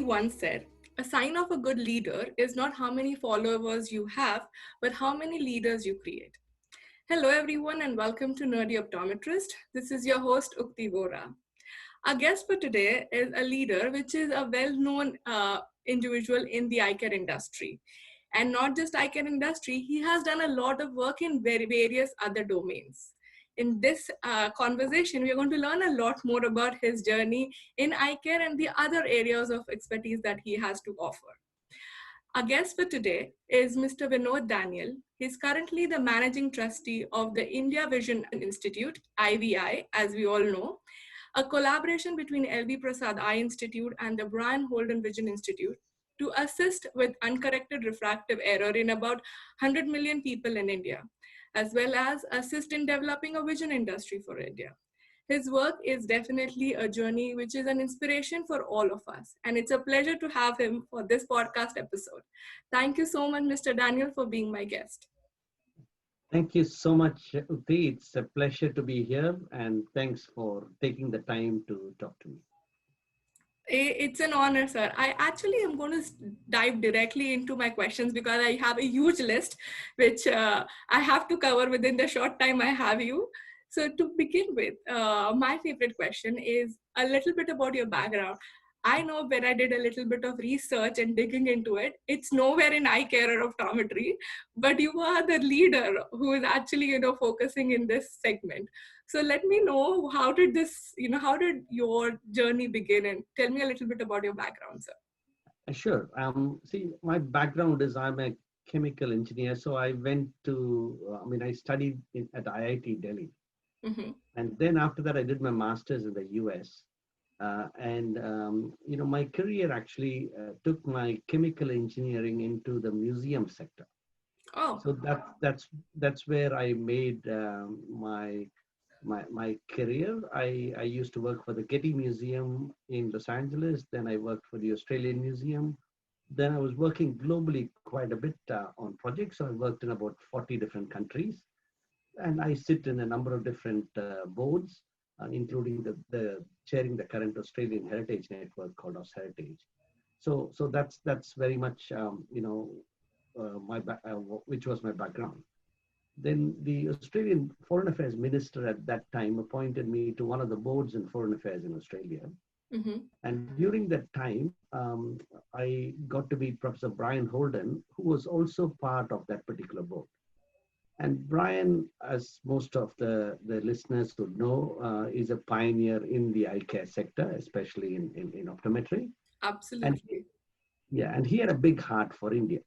once said, a sign of a good leader is not how many followers you have, but how many leaders you create. Hello, everyone, and welcome to Nerdy Optometrist. This is your host, Ukti Vora. Our guest for today is a leader, which is a well-known individual in the eye care industry. And not just eye care industry, he has done a lot of work in various other domains. In this conversation, we are going to learn a lot more about his journey in eye care and the other areas of expertise that he has to offer. Our guest for today is Mr. Vinod Daniel. He's currently the managing trustee of the India Vision Institute, IVI, as we all know, a collaboration between LV Prasad Eye Institute and the Brian Holden Vision Institute to assist with uncorrected refractive error in about 100 million people in India, as well as assist in developing a vision industry for India. His work is definitely a journey which is an inspiration for all of us. And it's a pleasure to have him for this podcast episode. Thank you so much, Mr. Daniel, for being my guest. Thank you so much, Uti. It's a pleasure to be here, and thanks for taking the time to talk to me. It's an honor, sir. I actually am going to dive directly into my questions because I have a huge list, which I have to cover within the short time I have you. So to begin with, my favorite question is a little bit about your background. I know when I did a little bit of research and digging into it, it's nowhere in eye care or optometry, but you are the leader who is actually, focusing in this segment. So let me know, how did your journey begin, and tell me a little bit about your background, sir. Sure. See, my background is I'm a chemical engineer, so I went to, I studied at IIT Delhi. Mm-hmm. And then after that, I did my master's in the US. My career actually took my chemical engineering into the museum sector. Oh. So that's where I made my career. I used to work for the Getty Museum in Los Angeles. Then I worked for the Australian Museum. Then I was working globally quite a bit on projects. So I worked in about 40 different countries. And I sit in a number of different boards, including the chairing the current Australian Heritage Network called AusHeritage. So that's very much, which was my background. Then the Australian Foreign Affairs Minister at that time appointed me to one of the boards in Foreign Affairs in Australia. Mm-hmm. And during that time, I got to meet Professor Brian Holden, who was also part of that particular board. And Brian, as most of the listeners would know, is a pioneer in the eye care sector, especially in optometry. Absolutely. And he had a big heart for India.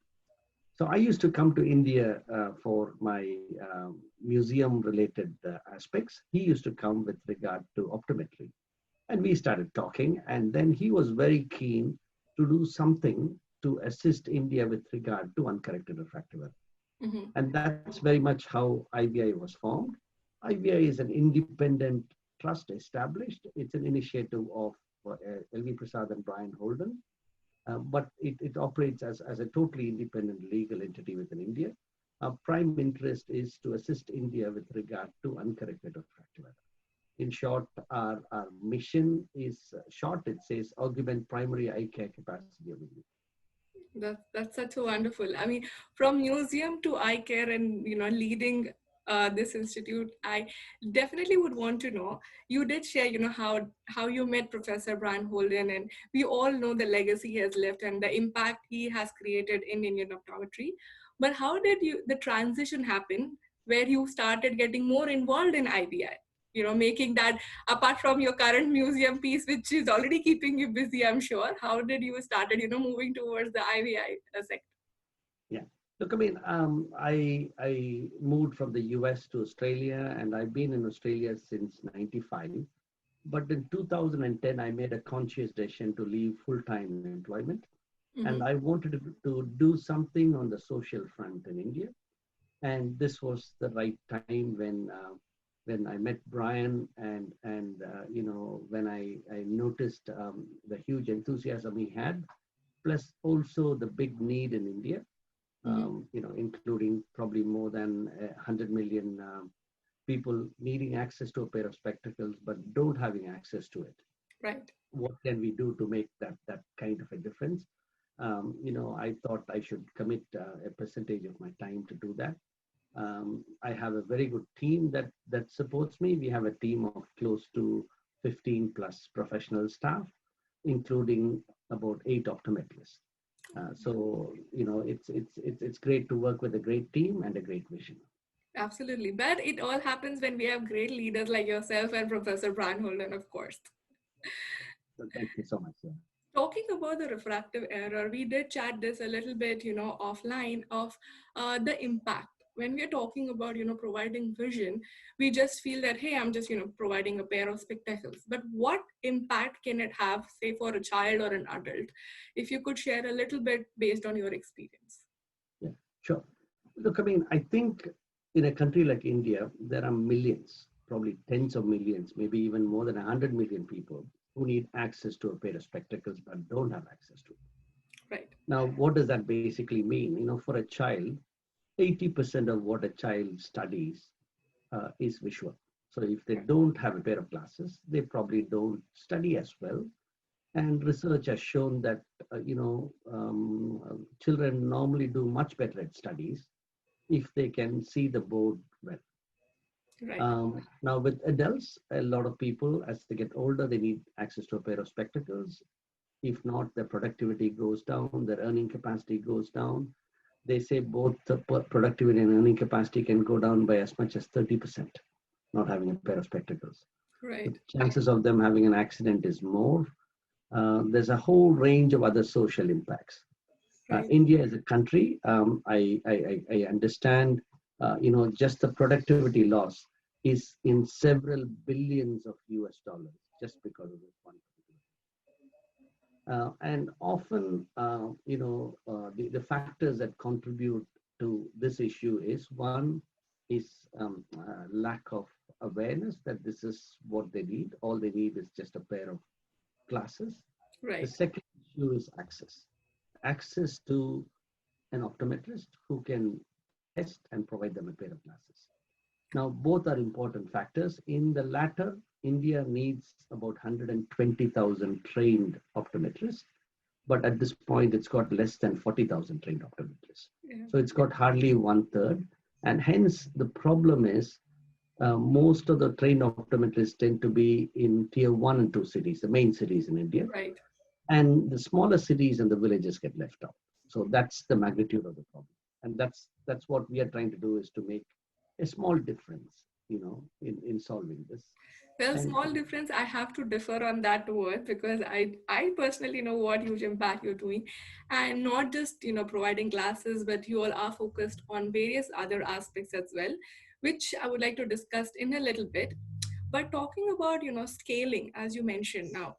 So I used to come to India for my museum-related aspects. He used to come with regard to optometry. And we started talking. And then he was very keen to do something to assist India with regard to uncorrected refractive error. Mm-hmm. And that's very much how IVI was formed. IVI is an independent trust established. It's an initiative of LV Prasad and Brian Holden. But it operates as a totally independent legal entity within India. Our prime interest is to assist India with regard to uncorrected refractive error. In short, our mission is short. It says augment primary eye care capacity of India. That's such a wonderful. I mean, from museum to eye care and leading this institute, I definitely would want to know. You did share, how you met Professor Brian Holden, and we all know the legacy he has left and the impact he has created in Indian optometry. But how did the transition happen where you started getting more involved in IBI? Making that, apart from your current museum piece, which is already keeping you busy, I'm sure. How did you started, moving towards the IVI sector? Yeah. Look, I moved from the US to Australia, and I've been in Australia since 95. But in 2010, I made a conscious decision to leave full-time employment. Mm-hmm. And I wanted to do something on the social front in India. And this was the right time when I met Brian and when I noticed the huge enthusiasm he had, plus also the big need in India, including probably more than 100 million people needing access to a pair of spectacles, but don't having access to it. Right. What can we do to make that kind of a difference? I thought I should commit a percentage of my time to do that. I have a very good team that supports me. We have a team of close to 15 plus professional staff, including about 8 optometrists. It's great to work with a great team and a great vision. Absolutely. But it all happens when we have great leaders like yourself and Professor Brian Holden, of course. So thank you so much, sir. Talking about the refractive error, we did chat this a little bit, offline of the impact. When we are talking about, providing vision, we just feel that, hey, I'm just, providing a pair of spectacles. But what impact can it have, say, for a child or an adult? If you could share a little bit based on your experience. Yeah, sure. Look, I mean, I think in a country like India, there are millions, probably tens of millions, maybe even more than 100 million people who need access to a pair of spectacles but don't have access to it. Right. Now, what does that basically mean? For a child, 80% of what a child studies is visual. So if they don't have a pair of glasses, they probably don't study as well. And research has shown that children normally do much better at studies if they can see the board well. Right. Now, with adults, a lot of people, as they get older, they need access to a pair of spectacles. If not, their productivity goes down, their earning capacity goes down. They say both the productivity and earning capacity can go down by as much as 30%, not having a pair of spectacles. The Right. chances of them having an accident is more. There's a whole range of other social impacts. Right. India is a country. I understand. Just the productivity loss is in several billions of US dollars just because of this one. And often, the factors that contribute to this issue is one is lack of awareness that this is what they need. All they need is just a pair of glasses. The Right. second issue is access to an optometrist who can test and provide them a pair of glasses. Now, both are important factors. In the latter, India needs about 120,000 trained optometrists, but at this point, it's got less than 40,000 trained optometrists. Yeah. So it's got hardly one third. And hence, the problem is most of the trained optometrists tend to be in tier 1 and 2 cities, the main cities in India. Right. And the smaller cities and the villages get left out. So that's the magnitude of the problem. And that's what we are trying to do, is to make a small difference, in solving this. Well, And small difference, I have to differ on that word because I personally know what huge impact you're doing. And not just, providing classes, but you all are focused on various other aspects as well, which I would like to discuss in a little bit. But talking about, scaling, as you mentioned now,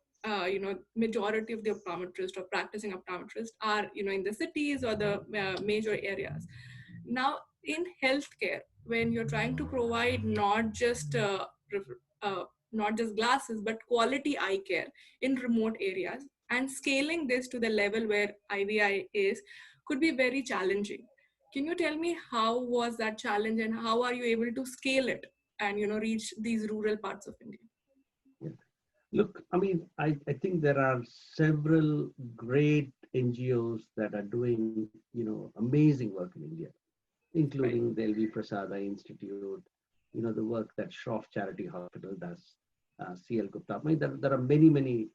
majority of the optometrists or practicing optometrists are, in the cities or the major areas. Now, in healthcare, when you're trying to provide uh, not just glasses, but quality eye care in remote areas, and scaling this to the level where IVI is could be very challenging. Can you tell me how was that challenge and how are you able to scale it and reach these rural parts of India? yeah. Look, I mean, I think there are several great NGOs that are doing, amazing work in India, Right. including the LV Prasada Institute, the work that Prof Charity Hospital does, CL Gupta. I mean, there are many, many,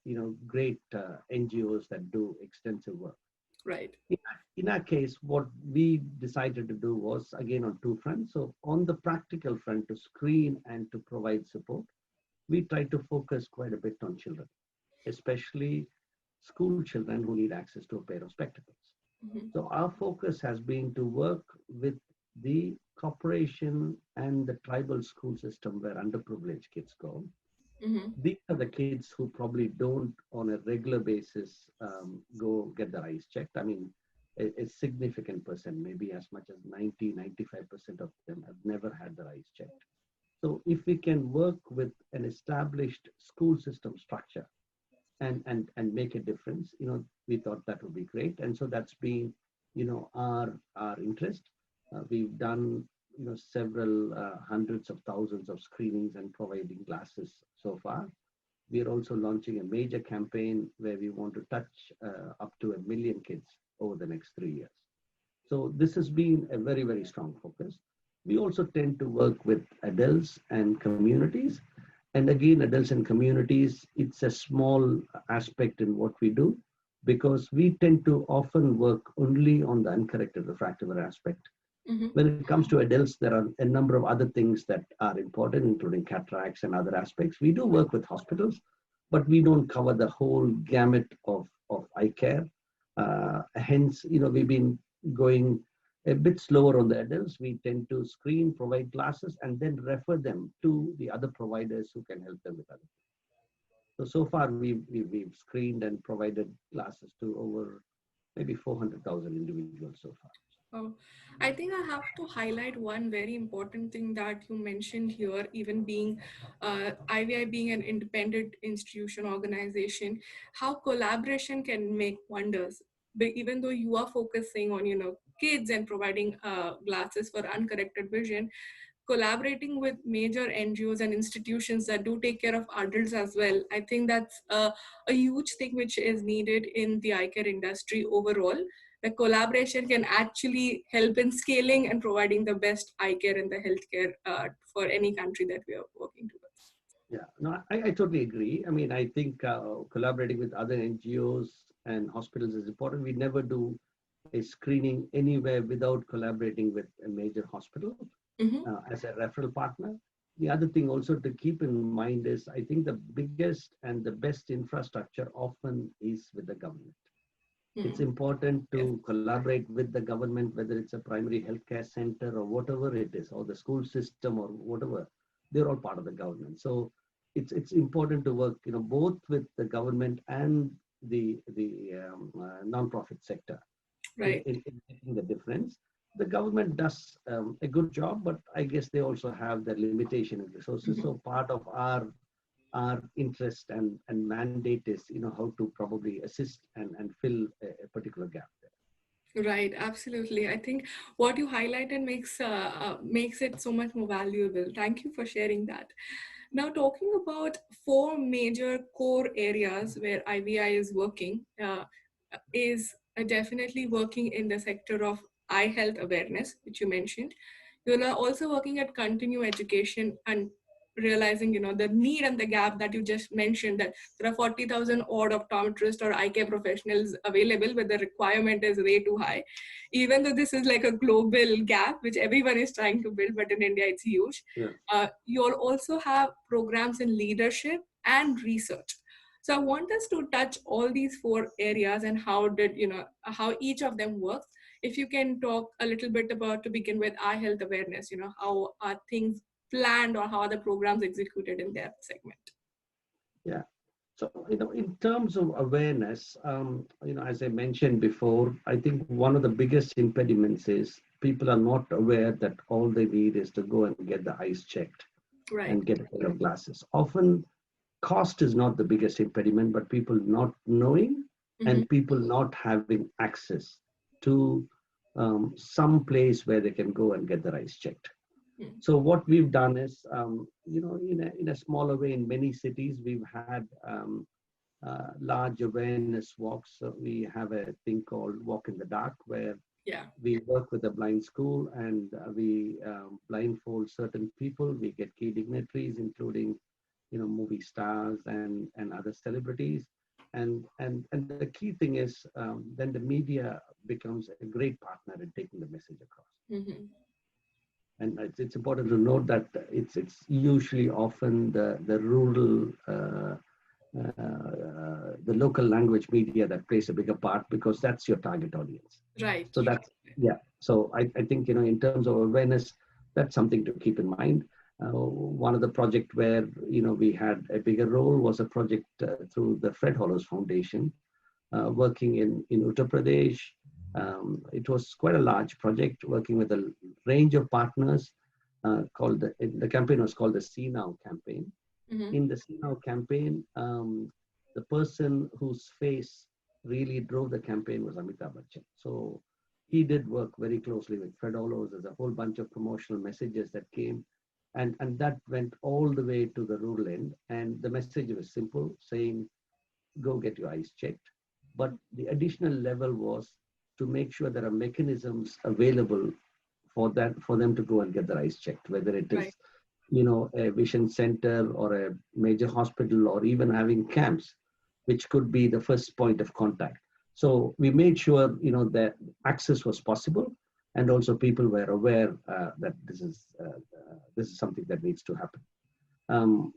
great NGOs that do extensive work. Right. In our case, what we decided to do was, again, on two fronts. So on the practical front, to screen and to provide support, we try to focus quite a bit on children, especially school children who need access to a pair of spectacles. Mhm. So our focus has been to work with the corporation and the tribal school system where underprivileged kids go. Mhm. These are the kids who probably don't on a regular basis go get their eyes checked. I mean, a significant percent, maybe as much as 90-95% of them have never had their eyes checked. So if we can work with an established school system structure and make a difference, we thought that would be great. And so that's been, our interest. We've done, several hundreds of thousands of screenings and providing glasses so far. We are also launching a major campaign where we want to touch up to 1 million kids over the next 3 years. So this has been a very, very strong focus. We also tend to work with adults and communities. And again, adults and communities, it's a small aspect in what we do because we tend to often work only on the uncorrected refractive error aspect. Mm-hmm. When it comes to adults, there are a number of other things that are important, including cataracts and other aspects. We do work with hospitals, but we don't cover the whole gamut of eye care. Hence, we've been going a bit slower on the adults. We tend to screen, provide glasses, and then refer them to the other providers who can help them with other things. So far, we've screened and provided glasses to over maybe 400,000 individuals so far. Oh, I think I have to highlight one very important thing that you mentioned here, even being IVI being an independent institution organization, how collaboration can make wonders. But even though you are focusing on, kids and providing glasses for uncorrected vision, collaborating with major NGOs and institutions that do take care of adults as well. I think that's a huge thing which is needed in the eye care industry overall. The collaboration can actually help in scaling and providing the best eye care and the healthcare for any country that we are working towards. Yeah, no, I totally agree. I mean, I think collaborating with other NGOs and hospitals is important. We never do a screening anywhere without collaborating with a major hospital Mm-hmm. as a referral partner. The other thing also to keep in mind is I think the biggest and the best infrastructure often is with the government. It's Mm-hmm. important Yes. to collaborate with the government, whether it's a primary healthcare center or whatever it is, or the school system or whatever. They're all part of the government. So it's important to work, both with the government and the nonprofit sector Right. in making the difference. The government does a good job, but I guess they also have their limitation in resources. Mm-hmm. So part of our interest and mandate is, how to probably assist and fill a particular gap there. Right, absolutely. I think what you highlighted makes it so much more valuable. Thank you for sharing that. Now, talking about four major core areas where IVI is working, is definitely working in the sector of eye health awareness, which you mentioned. You're also working at continue education and realizing, the need and the gap that you just mentioned, that there are 40,000 odd optometrists or eye care professionals available, but the requirement is way too high. Even though this is like a global gap, which everyone is trying to build, but in India, it's huge. Yeah. You'll also have programs in leadership and research. So I want us to touch all these four areas and how each of them works. If you can talk a little bit about, to begin with, eye health awareness, how are things planned or how are the programs executed in that segment? Yeah. So, in terms of awareness, as I mentioned before, I think one of the biggest impediments is people are not aware that all they need is to go and get the eyes checked Right. and get a pair of glasses. Often, cost is not the biggest impediment, but people not knowing Mm-hmm. and people not having access to some place where they can go and get their eyes checked. Mm-hmm. So what we've done is, in a smaller way, in many cities, we've had large awareness walks. So we have a thing called Walk in the Dark, where Yeah. we work with a blind school and we blindfold certain people. We get key dignitaries, including movie stars and other celebrities. And the key thing is then the media becomes a great partner in taking the message across. Mm-hmm. And it's important to note that it's usually often the rural, the local language media that plays a bigger part because that's your target audience. Right. So that's, yeah. So I think, in terms of awareness, that's something to keep in mind. One of the project where, we had a bigger role was a project through the Fred Hollows Foundation, working in Uttar Pradesh. It was quite a large project working with a range of partners called the campaign was called the See Now campaign. Mm-hmm. In the See Now campaign, the person whose face really drove the campaign was Amitabh Bachchan. So he did work very closely with Fred Hollows. There's a whole bunch of promotional messages that came. And that went all the way to the rural end. And the message was simple, saying, go get your eyes checked. But the additional level was to make sure there are mechanisms available for that, for them to go and get their eyes checked, whether it Right. is, a vision center or a major hospital, or even having camps, which could be the first point of contact. So we made sure, that access was possible, and also people were aware that this is something that needs to happen.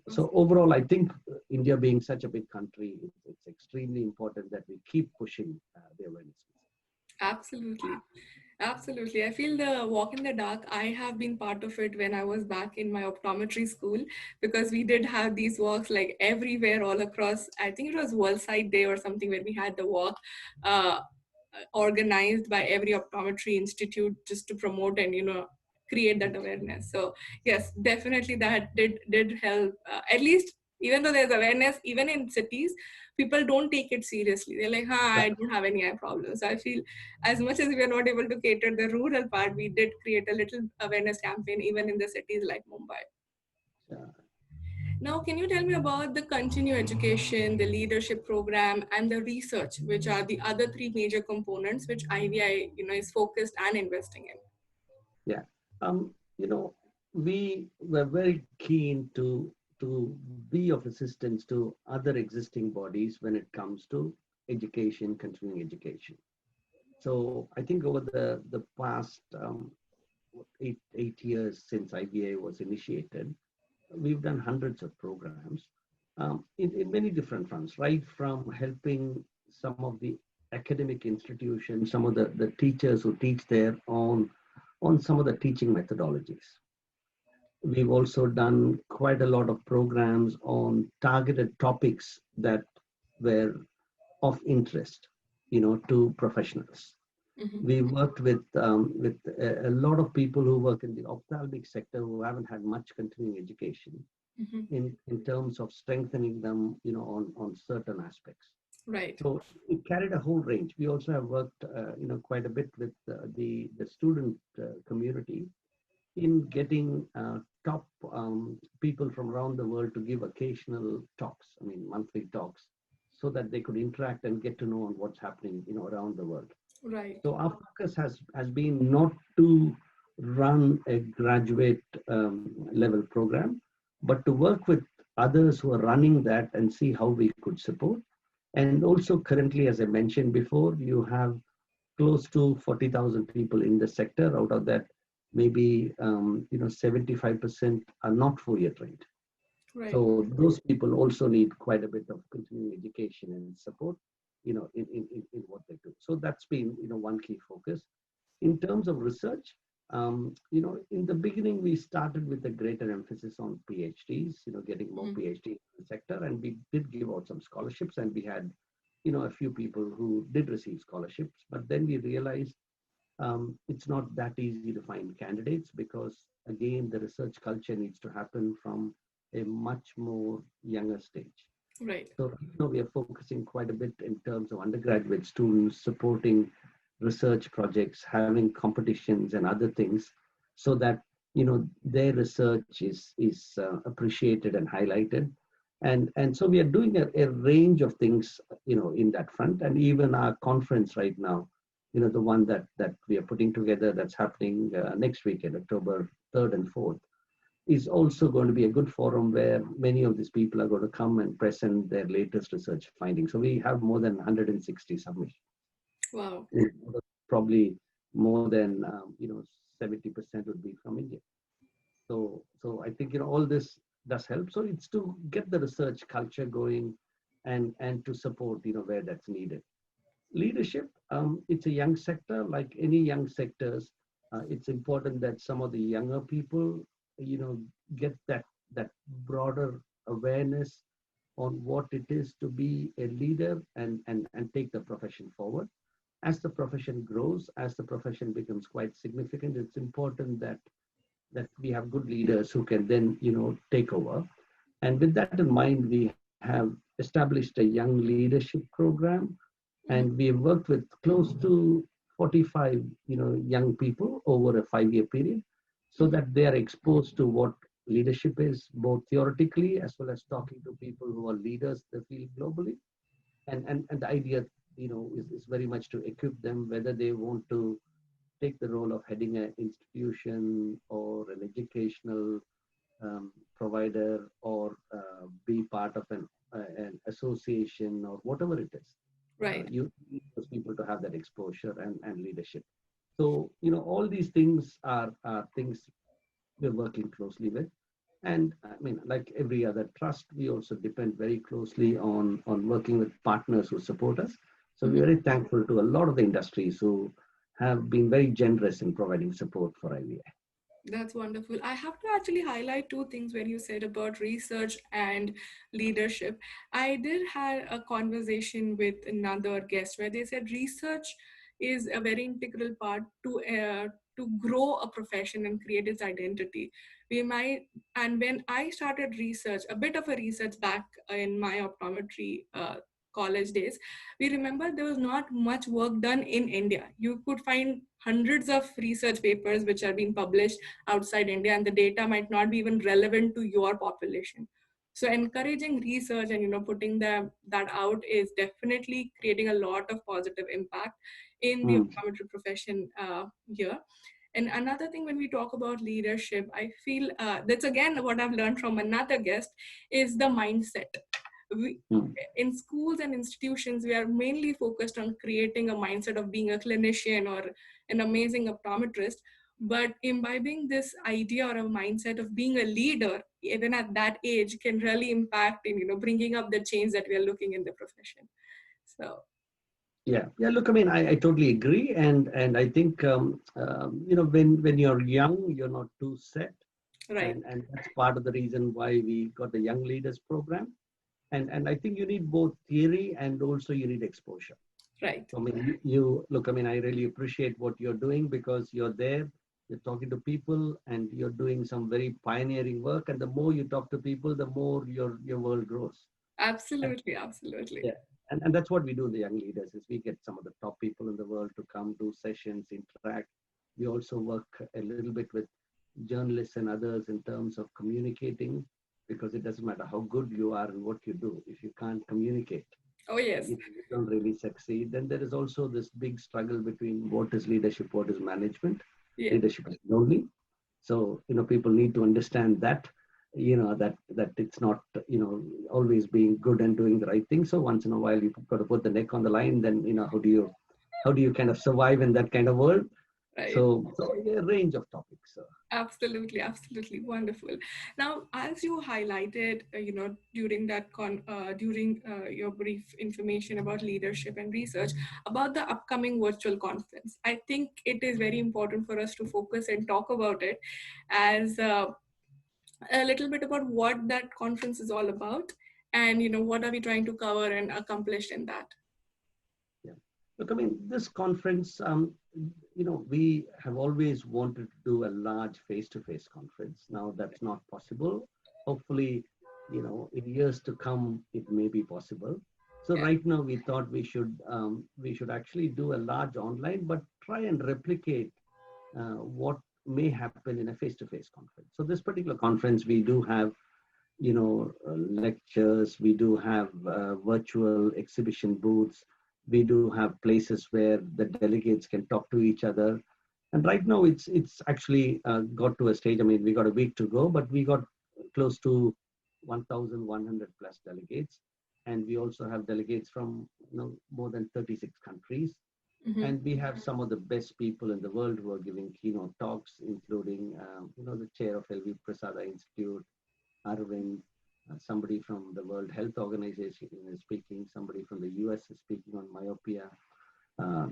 So overall, I think India being such a big country, it's extremely important that we keep pushing the awareness. Absolutely. Absolutely. I feel the walk in the dark, I have been part of it when I was back in my optometry school, because we did have these walks like everywhere all across. I think it was World Sight Day or something where we had the walk uh, organized by every optometry institute just to promote and, create that awareness. So yes, definitely that did help. At least even though there's awareness, even in cities, people don't take it seriously. They're like, "Huh, I don't have any eye problems." So I feel as much as we are not able to cater the rural part, we did create a little awareness campaign even in the cities like Mumbai. Yeah. Now, can you tell me about the continuing education, the leadership program, and the research, which are the other three major components which IVI, is focused and investing in? Yeah. You know, we were very keen to be of assistance to other existing bodies when it comes to education, continuing education. So I think over the past 8 years since IBA was initiated, we've done hundreds of programs in many different fronts, right from helping some of the academic institutions, some of the teachers who teach there on some of the teaching methodologies. We've also done quite a lot of programs on targeted topics that were of interest, to professionals. Mm-hmm. We worked with a lot of people who work in the ophthalmic sector who haven't had much continuing education Mm-hmm. in terms of strengthening them, on certain aspects. Right. So it carried a whole range. We also have worked, quite a bit with the student community in getting top people from around the world to give occasional talks, I mean, monthly talks, so that they could interact and get to know on what's happening, around the world. Right. So our focus has been not to run a graduate level program, but to work with others who are running that and see how we could support. And also currently, as I mentioned before, you have close to 40,000 people in the sector. Out of that, maybe 75% are not 4-year trained. Right. So those people also need quite a bit of continuing education and support, in what they do. So that's been, one key focus. In terms of research, in the beginning, we started with a greater emphasis on PhDs, getting more Mm-hmm. PhDs in the sector, and we did give out some scholarships, and we had, a few people who did receive scholarships. But then we realized it's not that easy to find candidates, because again, the research culture needs to happen from a much more younger stage. Right. So we are focusing quite a bit in terms of undergraduate students supporting research projects, having competitions and other things, so that their research is appreciated and highlighted. And so we are doing a range of things, in that front. And even our conference right now, the one that we are putting together, that's happening next weekend, October 3rd and 4th, is also going to be a good forum where many of these people are going to come and present their latest research findings. So we have more than 160 submissions. Wow. Probably more than 70% would be from India. So I think all this does help. So it's to get the research culture going, and to support where that's needed. Leadership, it's a young sector, like any young sectors. It's important that some of the younger people you know get that broader awareness on what it is to be a leader, and take the profession forward. As the profession grows, as the profession becomes quite significant, it's important that we have good leaders who can then take over. And with that in mind, we have established a young leadership program, and Mm-hmm. we have worked with close to 45 young people over a 5-year period, so Mm-hmm. that they are exposed to what leadership is, both theoretically as well as talking to people who are leaders in the field globally. And the idea, is very much to equip them, whether they want to take the role of heading an institution or an educational provider, or be part of an association or whatever it is. Right. You need those people to have that exposure and leadership. So, all these things are things we're working closely with. And I mean, like every other trust, we also depend very closely on working with partners who support us. So we're Mhm. very thankful to a lot of the industries who have been very generous in providing support for IVI. That's wonderful. I have to actually highlight two things when you said about research and leadership. I did have a conversation with another guest where they said research is a very integral part to grow a profession and create its identity. We might, and when I started research, a bit of a research back in my optometry college days, we remember there was not much work done in India. You could find hundreds of research papers which are being published outside India, and the data might not be even relevant to your population. So encouraging research and putting that out is definitely creating a lot of positive impact in the Mm, optometry profession here. And another thing, when we talk about leadership, I feel that's again what I've learned from another guest is the mindset. We, mm. in schools and institutions, we are mainly focused on creating a mindset of being a clinician or an amazing optometrist, but imbibing this idea or a mindset of being a leader even at that age can really impact in bringing up the change that we are looking in the profession. So Yeah. Look, I mean, I totally agree, and I think when you're young, you're not too set, right, and that's part of the reason why we got the Young Leaders Program. And I think you need both theory and also you need exposure. right, So, I mean, you look, I mean, I really appreciate what you're doing, because you're there, you're talking to people, and you're doing some very pioneering work. And the more you talk to people, the more your world grows. And absolutely, absolutely. yeah, and that's what we do in the Young Leaders, is we get some of the top people in the world to come do sessions, interact. We also work a little bit with journalists and others in terms of communicating, because it doesn't matter how good you are in what you do. If you can't communicate, Oh yes, you don't really succeed. Then there is also this big struggle between what is leadership, what is management. yeah. Leadership is lonely. So, people need to understand that, that it's not, always being good and doing the right thing. So once in a while, you've got to put the neck on the line. Then, how do you kind of survive in that kind of world? Right. So a range of topics. So. Absolutely, absolutely wonderful. Now, as you highlighted, during your brief information about leadership and research about the upcoming virtual conference, I think it is very important for us to focus and talk about it as a little bit about what that conference is all about, and what are we trying to cover and accomplish in that. Yeah. Look, I mean, this conference, we have always wanted to do a large face-to-face conference. Now that's not possible. Hopefully, in years to come, it may be possible. So Yeah. right now, we thought we should actually do a large online, but try and replicate what may happen in a face-to-face conference. So this particular conference, we do have lectures, we do have virtual exhibition booths, we do have places where the delegates can talk to each other. And right now it's actually got to a stage, I mean, we got a week to go, but we got close to 1,100 plus delegates. And we also have delegates from more than 36 countries. Hmm. And we have some of the best people in the world who are giving keynote talks, including the chair of LV Prasada Institute, Arvind, somebody from the World Health Organization is speaking, somebody from the US is speaking on myopia.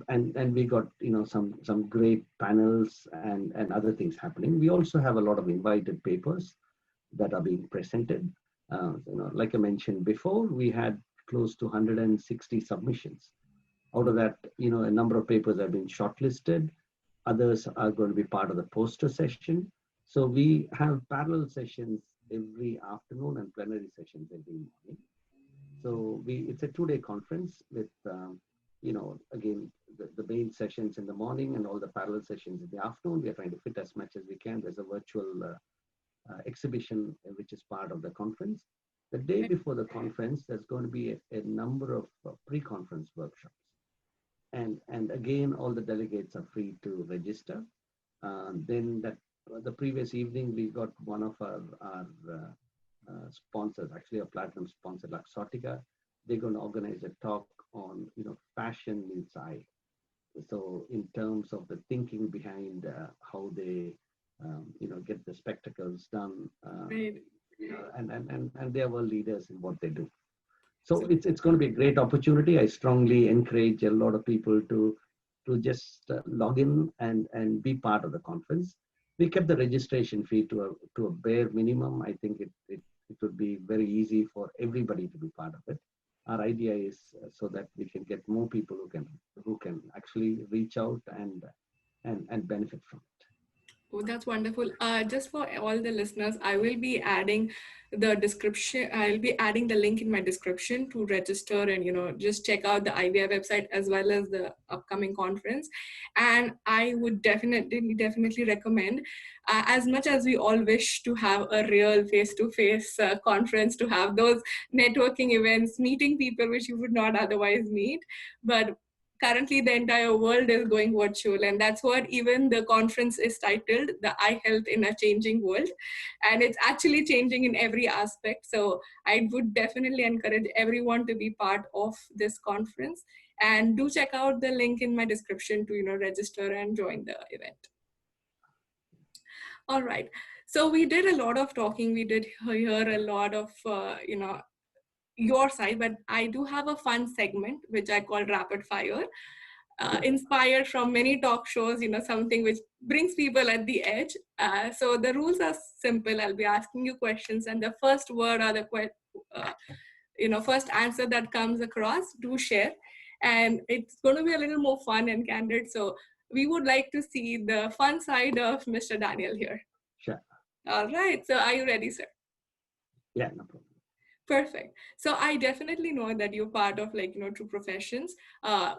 And we got some great panels and other things happening. We also have a lot of invited papers that are being presented. Like I mentioned before, we had close to 160 submissions. Out of that, a number of papers have been shortlisted. Others are going to be part of the poster session. So we have parallel sessions every afternoon and plenary sessions every morning. So it's a 2-day conference with, again, the main sessions in the morning and all the parallel sessions in the afternoon. We are trying to fit as much as we can. There's a virtual exhibition, which is part of the conference. The day before the conference, there's going to be a number of pre-conference workshops. And again, all the delegates are free to register. Then the previous evening, we got one of our sponsors, actually a platinum sponsor, Luxottica. They're going to organize a talk on, fashion meets eye. So in terms of the thinking behind how they, get the spectacles done, Right. and they are world leaders in what they do. So it's going to be a great opportunity. I strongly encourage a lot of people to just log in and be part of the conference. We kept the registration fee to a bare minimum. I think it would be very easy for everybody to be part of it. Our idea is so that we can get more people who can actually reach out and benefit from it. Oh, that's wonderful. Just for all the listeners, I will be adding the description. I'll be adding the link in my description to register and just check out the IVI website as well as the upcoming conference. And I would definitely recommend, as much as we all wish to have a real face-to-face conference, to have those networking events, meeting people which you would not otherwise meet, but currently the entire world is going virtual, and that's what even the conference is titled, the Eye Health in a Changing World, and it's actually changing in every aspect. So I would definitely encourage everyone to be part of this conference, and do check out the link in my description to register and join the event. All right, so we did a lot of talking, we did hear a lot of your side, but I do have a fun segment which I call rapid fire, inspired from many talk shows, something which brings people at the edge. So the rules are simple. I'll be asking you questions, and the first word or the first answer that comes across, do share. And it's going to be a little more fun and candid. So we would like to see the fun side of Mr. Daniel here. Sure. All right. So are you ready, sir? Yeah, no problem. Perfect. So I definitely know that you're part of two professions,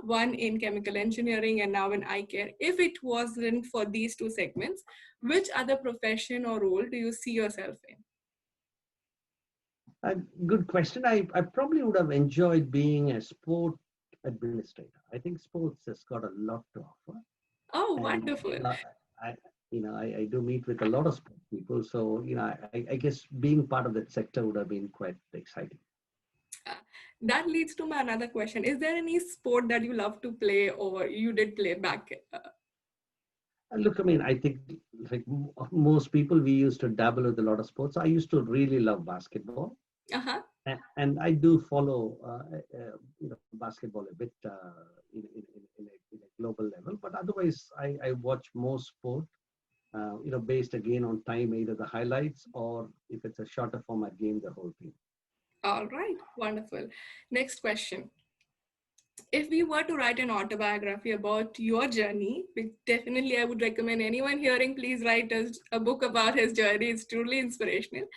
one in chemical engineering and now in eye care. If it wasn't for these two segments, which other profession or role do you see yourself in? A good question. I probably would have enjoyed being a sport administrator. I think sports has got a lot to offer. Oh, And wonderful. I do meet with a lot of sport people. So, I guess being part of that sector would have been quite exciting. That leads to my another question. Is there any sport that you love to play or you did play back? Look, I think like most people, we used to dabble with a lot of sports. I used to really love basketball. Uh-huh. And I do follow basketball a bit in a global level. But otherwise, I watch most sport, based again on time, either the highlights or if it's a shorter format game, the whole thing. All right. Wonderful. Next question. If we were to write an autobiography about your journey, which definitely I would recommend anyone hearing, please write a book about his journey. It's truly inspirational.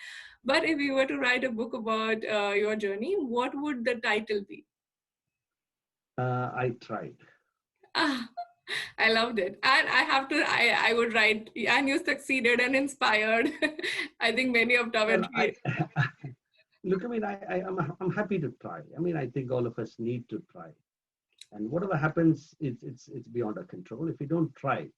But if you were to write a book about your journey, what would the title be? I tried. Ah, I loved it. And I would write, and you succeeded and inspired. I think many Well, optometry. look, I'm happy to try. I think all of us need to try. And whatever happens, it's beyond our control. If we don't try,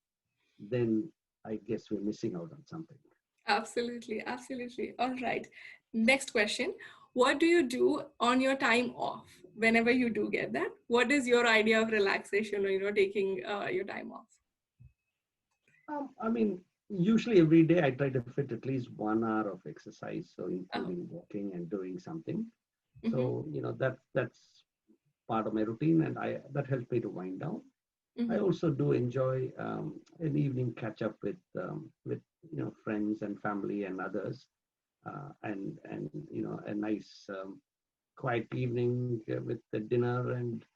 then I guess we're missing out on something. Absolutely, absolutely. All right. Next question. What do you do on your time off? Whenever you do get that, what is your idea of relaxation or taking your time off? Usually every day I try to fit at least 1 hour of exercise, so Oh, including walking and doing something. mm-hmm, So that's part of my routine, and that helps me to wind down. I mm-hmm. also do enjoy an evening catch up with friends and family and others, and a nice quiet evening with the dinner and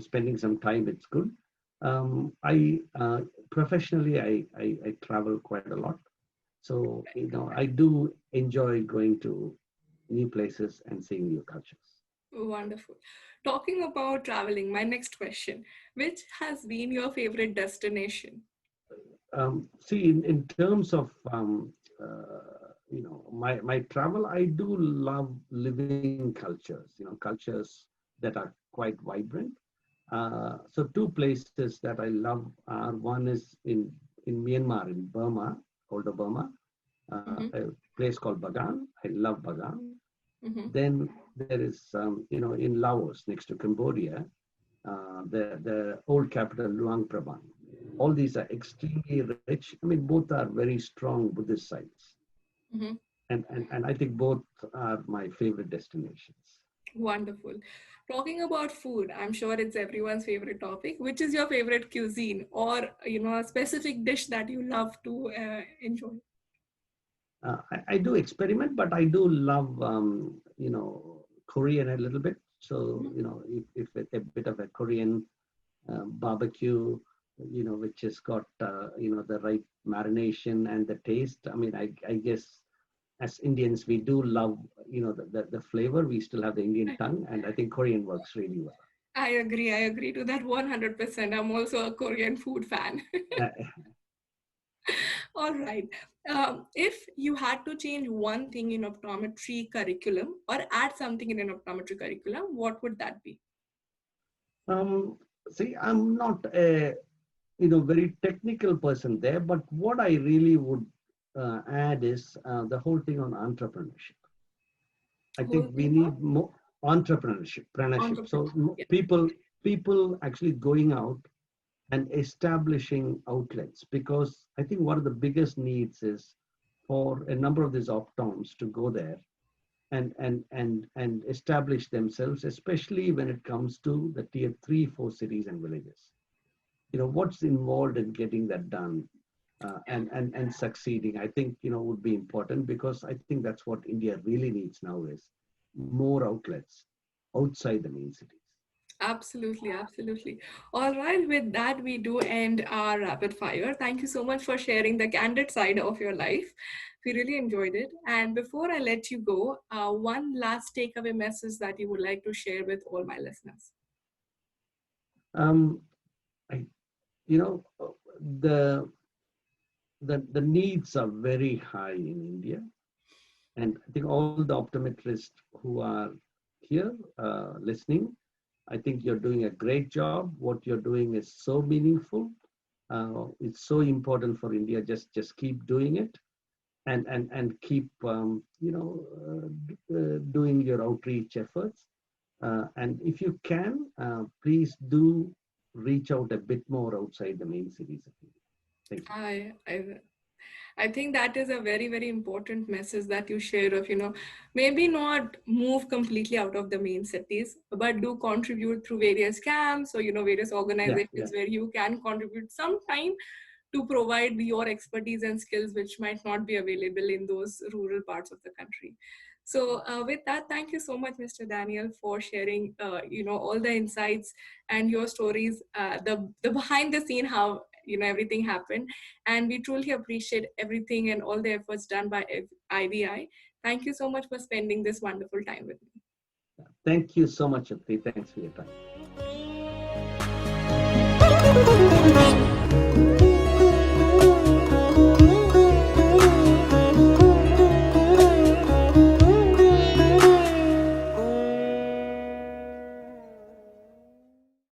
spending some time. It's good. I professionally I travel quite a lot, so I do enjoy going to new places and seeing new cultures. Wonderful. Talking about traveling, my next question, which has been your favorite destination? See, in terms of my travel, I do love living cultures, cultures that are quite vibrant. So two places that I love are, one is in Myanmar, in Burma, older Burma, Mm-hmm. a place called Bagan. I love Bagan. Mm-hmm. Then there is, in Laos, next to Cambodia, the old capital, Luang Prabang. All these are extremely rich. I mean, both are very strong Buddhist sites. Mm-hmm. And I think both are my favorite destinations. Wonderful. Talking about food, I'm sure it's everyone's favorite topic. Which is your favorite cuisine, or a specific dish that you love to enjoy? I do experiment, but I do love, Korean a little bit. So, Mhm. if a bit of a Korean barbecue, which has got, the right marination and the taste. I mean, I guess as Indians, we do love, the flavor. We still have the Indian tongue, and I think Korean works really well. I agree. I agree to that 100%. I'm also a Korean food fan. Uh, All right. If you had to change one thing in optometry curriculum or add something in an optometry curriculum, what would that be? um, See, I'm not a very technical person there, but what I really would add is the whole thing on entrepreneurship. I think Whole we thing of need more entrepreneurship. So entrepreneurship. Yeah. people actually going out and establishing outlets, because I think one of the biggest needs is for a number of these optoms to go there and establish themselves, especially when it comes to the tier 3, 4 cities and villages. What's involved in getting that done, and succeeding, I think, would be important, because I think that's what India really needs now, is more outlets outside the main cities. Absolutely, absolutely. All right, with that, we do end our rapid fire. Thank you so much for sharing the candid side of your life. We really enjoyed it. And before I let you go, one last takeaway message that you would like to share with all my listeners. um, I, you know the the needs are very high in India, and I think all the optometrists who are here listening, I think you're doing a great job. What you're doing is so meaningful. It's so important for India. Just keep doing it, and keep doing your outreach efforts. And if you can, please do reach out a bit more outside the main cities of India. Thank you. I think that is a very, very important message that you share of, maybe not move completely out of the main cities, but do contribute through various camps or, various Yeah, yeah. organizations where you can contribute some time to provide your expertise and skills, which might not be available in those rural parts of the country. So with that, thank you so much, Mr. Daniel, for sharing, all the insights and your stories, the behind the scene, how, everything happened. And we truly appreciate everything and all the efforts done by IVI. Thank you so much for spending this wonderful time with me. Thank you so much, Apti. Thanks for your time.